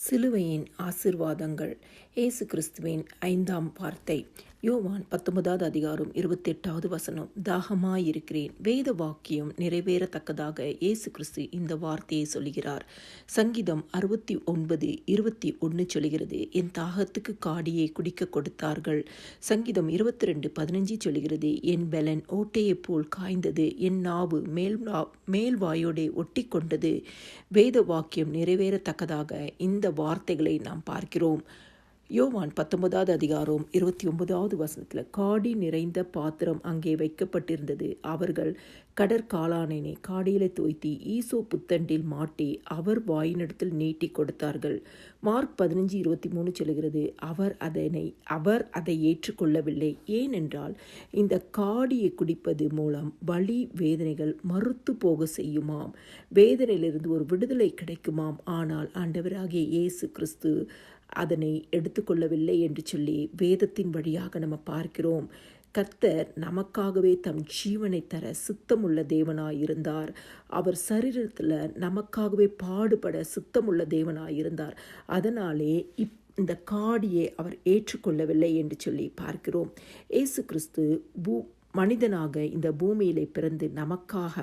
சிலுவையின் ஆசீர்வாதங்கள். இயேசு கிறிஸ்துவின் 5ஆம் வார்த்தை. யோவான் 19வது அதிகாரம் 28வது வசனம். தாகமாயிருக்கிறேன். வேத வாக்கியம் நிறைவேறத்தக்கதாக இயேசு கிறிஸ்து இந்த வார்த்தையை சொல்கிறார். சங்கீதம் 69:21 சொல்கிறது, என் தாகத்துக்கு காடியை குடிக்க கொடுத்தார்கள். சங்கீதம் 22:15 சொல்கிறது, என் பெலன் ஓட்டையைப் போல் காய்ந்தது, என் நாவு மேல்வாயோடே ஒட்டி கொண்டது. வேத வாக்கியம் நிறைவேறத்தக்கதாக இந்த வார்த்தைகளை நாம் பார்க்கிறோம். யோவான் 19வது அதிகாரம் 29வது வசனத்தில், காடி நிறைந்த பாத்திரம் அங்கே வைக்கப்பட்டிருந்தது. அவர்கள் கடற்காளானினை காடியிலே தோய்த்தி ஈசோ புத்தண்டில் மாட்டி அவர் வாயினிடத்தில் நீட்டி கொடுத்தார்கள். மார்க் 15:23 சொல்கிறது, அவர் அதை ஏற்றுக்கொள்ளவில்லை. ஏனென்றால் இந்த காடியை குடிப்பது மூலம் வலி வேதனைகள் மறுத்து போக செய்யுமாம். வேதனையிலிருந்து ஒரு விடுதலை கிடைக்குமாம். ஆனால் ஆண்டவராகிய இயேசு கிறிஸ்து அதனை எடுத்துக்கொள்ளவில்லை என்று சொல்லி வேதத்தின் வழியாக நம்ம பார்க்கிறோம். கர்த்தர் நமக்காகவே தம் ஜீவனை தர சித்தமுள்ள தேவனாயிருந்தார். அவர் சரீரத்தில் நமக்காகவே பாடுபட சித்தமுள்ள தேவனாயிருந்தார். அதனாலே இந்த காடியை அவர் ஏற்றுக்கொள்ளவில்லை என்று சொல்லி பார்க்கிறோம். இயேசு கிறிஸ்து மனிதனாக இந்த பூமியிலே பிறந்து நமக்காக,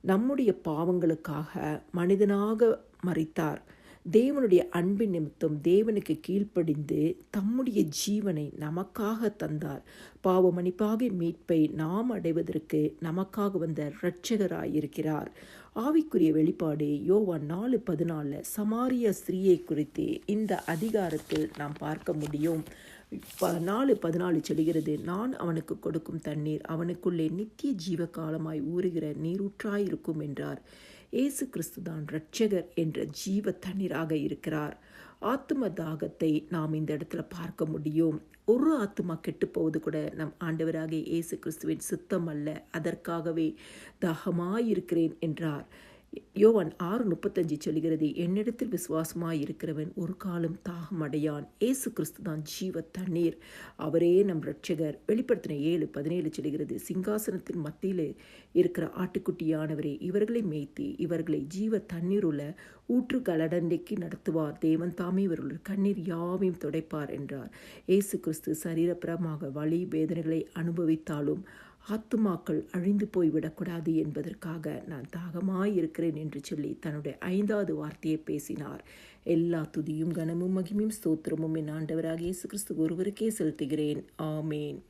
நம்முடைய பாவங்களுக்காக மனிதனாக மரித்தார். தேவனுடைய அன்பின் நிமித்தம் தேவனுக்கு கீழ்ப்படிந்து தம்முடைய ஜீவனை நமக்காக தந்தார். பாவ மன்னிப்பாகிய மீட்பை நாம் அடைவதற்கு நமக்காக வந்த இரட்சகராயிருக்கிறார். ஆவிக்குரிய வெளிப்பாடு யோவான் 4:14 சமாரிய ஸ்திரீயை குறித்து இந்த அதிகாரத்தில் நாம் பார்க்க முடியும். 4:14 சொல்கிறது, நான் அவனுக்கு கொடுக்கும் தண்ணீர் அவனுக்குள்ளே நித்திய ஜீவ காலமாய் ஊறுகிற நீரூற்றாயிருக்கும் என்றார். இயேசு கிறிஸ்து தான் இரட்சகர் என்ற ஜீவ தண்ணீராக இருக்கிறார். ஆத்தும தாகத்தை நாம் இந்த இடத்துல பார்க்க முடியும். ஒரு ஆத்துமா கெட்டு போவது கூட நம் ஆண்டவராகிய இயேசு கிறிஸ்துவின் சித்தம் அல்ல. அதற்காகவே தாகமாயிருக்கிறேன் என்றார். யோவான் 6:35 சொல்கிறது, என்னிடத்தில் விசுவாசமாயிருக்கிறவன் ஒரு காலம் தாகம் அடையான். இயேசு கிறிஸ்து தான் ஜீவ தண்ணீர். அவரே நம் இரட்சகர். வெளிப்படுத்தின 7:17 சொல்கிறது, சிங்காசனத்தின் மத்தியில் இருக்கிற ஆட்டுக்குட்டியானவரே இவர்களை மேய்த்து இவர்களை ஜீவ தண்ணீர் உள்ள ஊற்றுகளடண்டைக்கு நடத்துவார். தேவன் தாமே இவர்கள் கண்ணீர் யாவையும் துடைப்பார் என்றார். இயேசு கிறிஸ்து சரீரப்பிரமாக வலி வேதனைகளை அனுபவித்தாலும் ஆத்துமாக்கள் அழிந்து போய்விடக்கூடாது என்பதற்காக நான் தாகமாயிருக்கிறேன் என்று சொல்லி தன்னுடைய 5வது வார்த்தையை பேசினார். எல்லா துதியும் கனமும் மகிமையும் ஸ்தோத்திரமும் என் ஆண்டவராகிய இயேசு கிறிஸ்து ஒருவருக்கே செலுத்துகிறேன். ஆமேன்.